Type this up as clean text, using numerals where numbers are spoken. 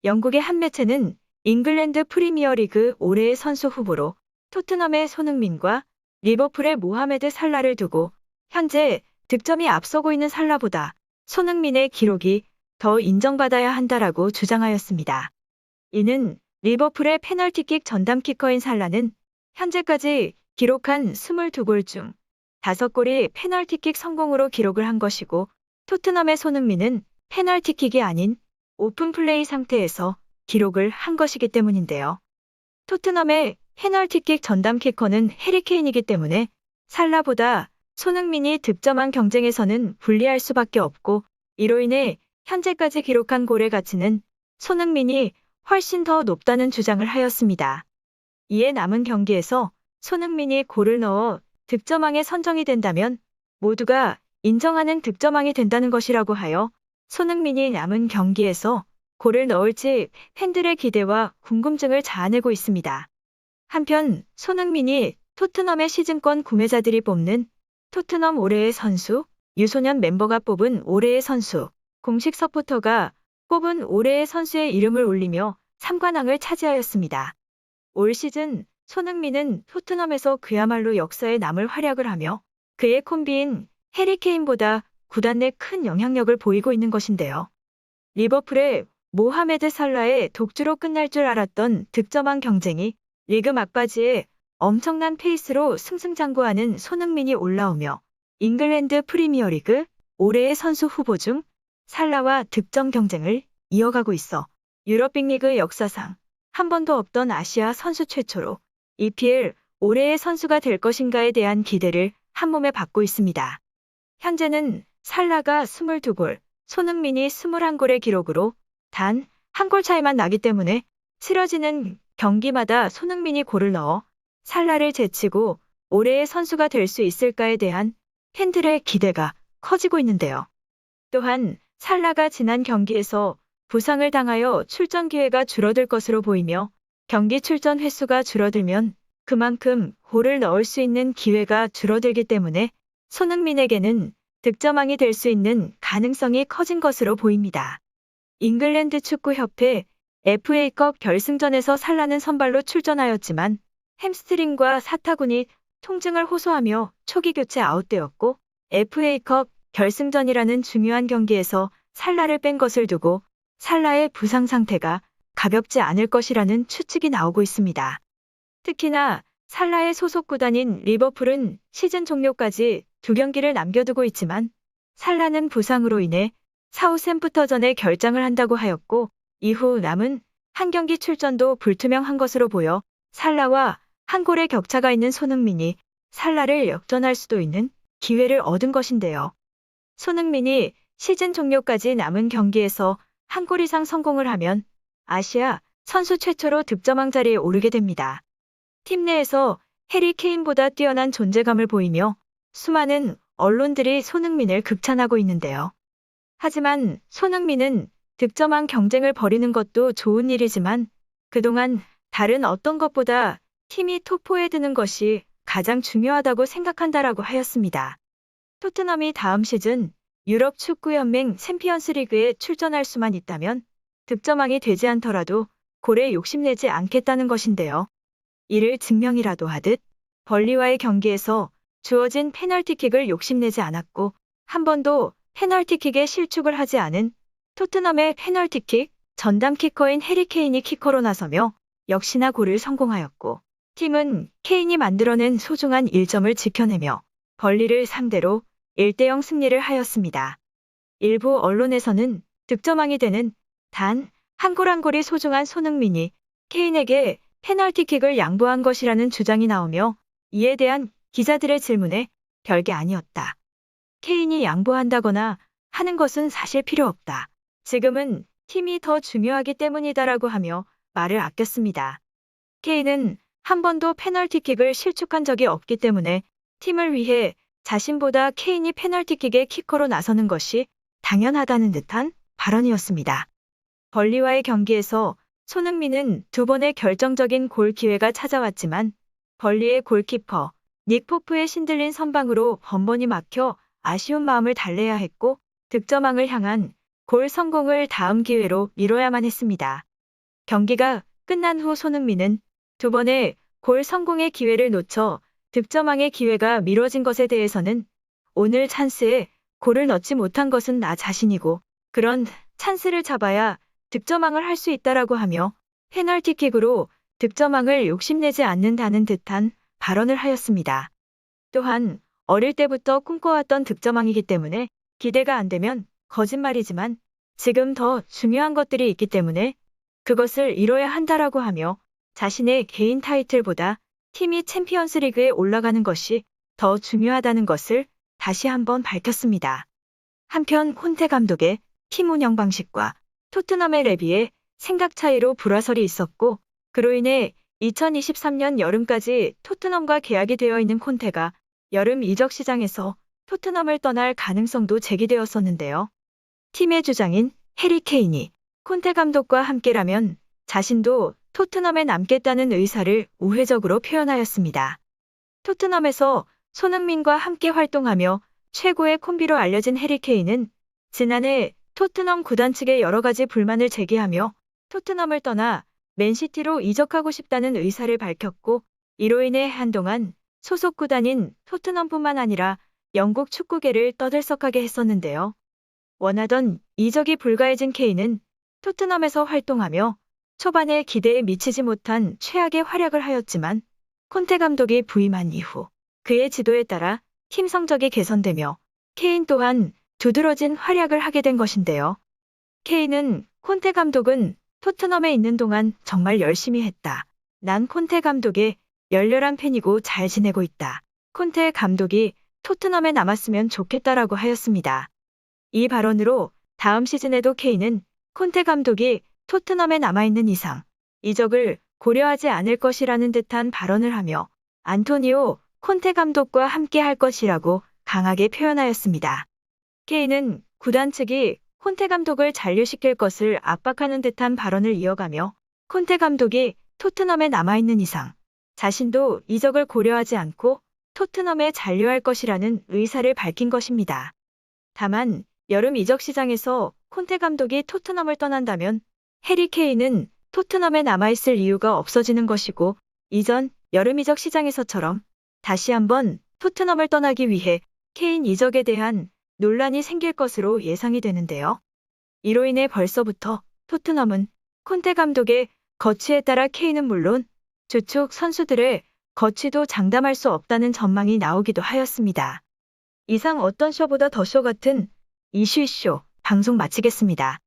영국의 한 매체는 잉글랜드 프리미어리그 올해의 선수 후보로 토트넘의 손흥민과 리버풀의 모하메드 살라를 두고 현재 득점이 앞서고 있는 살라보다 손흥민의 기록이 더 인정받아야 한다라고 주장하였습니다. 이는 리버풀의 페널티킥 전담 키커인 살라는 현재까지 기록한 22골 중 5골이 페널티킥 성공으로 기록을 한 것이고, 토트넘의 손흥민은 페널티킥이 아닌 오픈플레이 상태에서 기록을 한 것이기 때문인데요. 토트넘의 페널티킥 전담 키커는 해리 케인이기 때문에 살라보다 손흥민이 득점한 경쟁에서는 불리할 수밖에 없고, 이로 인해 현재까지 기록한 골의 가치는 손흥민이 훨씬 더 높다는 주장을 하였습니다. 이에 남은 경기에서 손흥민이 골을 넣어 득점왕에 선정이 된다면 모두가 인정하는 득점왕이 된다는 것이라고 하여 손흥민이 남은 경기에서 골을 넣을지 팬들의 기대와 궁금증을 자아내고 있습니다. 한편 손흥민이 토트넘의 시즌권 구매자들이 뽑는 토트넘 올해의 선수, 유소년 멤버가 뽑은 올해의 선수, 공식 서포터가 뽑은 올해의 선수의 이름을 올리며 3관왕을 차지하였습니다. 올 시즌 손흥민은 토트넘에서 그야말로 역사에 남을 활약을 하며 그의 콤비인 해리 케인보다 구단 내 큰 영향력을 보이고 있는 것인데요. 리버풀의 모하메드 살라의 독주로 끝날 줄 알았던 득점왕 경쟁이 리그 막바지에 엄청난 페이스로 승승장구하는 손흥민이 올라오며 잉글랜드 프리미어리그 올해의 선수 후보 중 살라와 득점 경쟁을 이어가고 있어 유럽 빅리그 역사상 한 번도 없던 아시아 선수 최초로 EPL 올해의 선수가 될 것인가에 대한 기대를 한몸에 받고 있습니다. 현재는 살라가 22골, 손흥민이 21골의 기록으로 단 한 골 차이만 나기 때문에 치러지는 경기마다 손흥민이 골을 넣어 살라를 제치고 올해의 선수가 될 수 있을까에 대한 팬들의 기대가 커지고 있는데요. 또한 살라가 지난 경기에서 부상을 당하여 출전 기회가 줄어들 것으로 보이며, 경기 출전 횟수가 줄어들면 그만큼 골을 넣을 수 있는 기회가 줄어들기 때문에 손흥민에게는 득점왕이 될 수 있는 가능성이 커진 것으로 보입니다. 잉글랜드 축구협회 FA컵 결승전에서 살라는 선발로 출전하였지만 햄스트링과 사타구니 통증을 호소하며 초기 교체 아웃되었고, FA컵 결승전이라는 중요한 경기에서 살라를 뺀 것을 두고 살라의 부상 상태가 가볍지 않을 것이라는 추측이 나오고 있습니다. 특히나 살라의 소속 구단인 리버풀은 시즌 종료까지 2경기를 남겨두고 있지만 살라는 부상으로 인해 사우샘프턴전에 결장을 한다고 하였고, 이후 남은 한 경기 출전도 불투명한 것으로 보여 살라와 한 골의 격차가 있는 손흥민이 살라를 역전할 수도 있는 기회를 얻은 것인데요. 손흥민이 시즌 종료까지 남은 경기에서 한 골 이상 성공을 하면 아시아 선수 최초로 득점왕 자리에 오르게 됩니다. 팀 내에서 해리 케인보다 뛰어난 존재감을 보이며 수많은 언론들이 손흥민을 극찬하고 있는데요. 하지만 손흥민은 득점왕 경쟁을 벌이는 것도 좋은 일이지만 그동안 다른 어떤 것보다 팀이 톱4에 드는 것이 가장 중요하다고 생각한다라고 하였습니다. 토트넘이 다음 시즌 유럽 축구연맹 챔피언스 리그에 출전할 수만 있다면 득점왕이 되지 않더라도 골에 욕심내지 않겠다는 것인데요. 이를 증명이라도 하듯 벌리와의 경기에서 주어진 페널티킥을 욕심내지 않았고 한 번도 페널티킥에 실축을 하지 않은 토트넘의 페널티킥 전담 키커인 해리 케인이 키커로 나서며 역시나 골을 성공하였고, 팀은 케인이 만들어낸 소중한 1점을 지켜내며 벌리를 상대로 1대0 승리를 하였습니다. 일부 언론에서는 득점왕이 되는 단 한 골 한 골이 소중한 손흥민이 케인에게 페널티킥을 양보한 것이라는 주장이 나오며, 이에 대한 기자들의 질문에 별게 아니었다. 케인이 양보한다거나 하는 것은 사실 필요 없다. 지금은 팀이 더 중요하기 때문이다라고 하며 말을 아꼈습니다. 케인은 한 번도 페널티킥을 실축한 적이 없기 때문에 팀을 위해 자신보다 케인이 페널티킥의 키커로 나서는 것이 당연하다는 듯한 발언이었습니다. 벌리와의 경기에서 손흥민은 2번의 결정적인 골 기회가 찾아왔지만 벌리의 골키퍼 닉 포프의 신들린 선방으로 번번이 막혀 아쉬운 마음을 달래야 했고, 득점왕을 향한 골 성공을 다음 기회로 미뤄야만 했습니다. 경기가 끝난 후 손흥민은 두 번의 골 성공의 기회를 놓쳐 득점왕의 기회가 미뤄진 것에 대해서는 오늘 찬스에 골을 넣지 못한 것은 나 자신이고 그런 찬스를 잡아야 득점왕을 할 수 있다라고 하며 페널티킥으로 득점왕을 욕심내지 않는다는 듯한 발언을 하였습니다. 또한 어릴 때부터 꿈꿔왔던 득점왕이기 때문에 기대가 안 되면 거짓말이지만 지금 더 중요한 것들이 있기 때문에 그것을 이뤄야 한다라고 하며 자신의 개인 타이틀보다 팀이 챔피언스리그에 올라가는 것이 더 중요하다는 것을 다시 한번 밝혔습니다. 한편 콘테 감독의 팀 운영 방식과 토트넘의 레비의 생각 차이로 불화설이 있었고 그로 인해 2023년 여름까지 토트넘과 계약이 되어 있는 콘테가 여름 이적 시장에서 토트넘을 떠날 가능성도 제기되었었는데요. 팀의 주장인 해리 케인이 콘테 감독과 함께라면 자신도 토트넘에 남겠다는 의사를 우회적으로 표현하였습니다. 토트넘에서 손흥민과 함께 활동하며 최고의 콤비로 알려진 해리 케인은 지난해 토트넘 구단 측에 여러 가지 불만을 제기하며 토트넘을 떠나 맨시티로 이적하고 싶다는 의사를 밝혔고 이로 인해 한동안 소속 구단인 토트넘뿐만 아니라 영국 축구계를 떠들썩하게 했었는데요. 원하던 이적이 불가해진 케인은 토트넘에서 활동하며 초반에 기대에 미치지 못한 최악의 활약을 하였지만 콘테 감독이 부임한 이후 그의 지도에 따라 팀 성적이 개선되며 케인 또한 두드러진 활약을 하게 된 것인데요. 케인은 콘테 감독은 토트넘에 있는 동안 정말 열심히 했다. 난 콘테 감독의 열렬한 팬이고 잘 지내고 있다. 콘테 감독이 토트넘에 남았으면 좋겠다라고 하였습니다. 이 발언으로 다음 시즌에도 케인은 콘테 감독이 토트넘에 남아있는 이상 이적을 고려하지 않을 것이라는 듯한 발언을 하며 안토니오 콘테 감독과 함께 할 것이라고 강하게 표현하였습니다. 케인은 구단 측이 콘테 감독을 잔류시킬 것을 압박하는 듯한 발언을 이어가며 콘테 감독이 토트넘에 남아있는 이상 자신도 이적을 고려하지 않고 토트넘에 잔류할 것이라는 의사를 밝힌 것입니다. 다만 여름 이적 시장에서 콘테 감독이 토트넘을 떠난다면 해리 케인은 토트넘에 남아있을 이유가 없어지는 것이고 이전 여름 이적 시장에서처럼 다시 한번 토트넘을 떠나기 위해 케인 이적에 대한 논란이 생길 것으로 예상이 되는데요. 이로 인해 벌써부터 토트넘은 콘테 감독의 거취에 따라 케인은 물론 주축 선수들의 거취도 장담할 수 없다는 전망이 나오기도 하였습니다. 이상 어떤 쇼보다 더 쇼 같은 이슈 방송 마치겠습니다.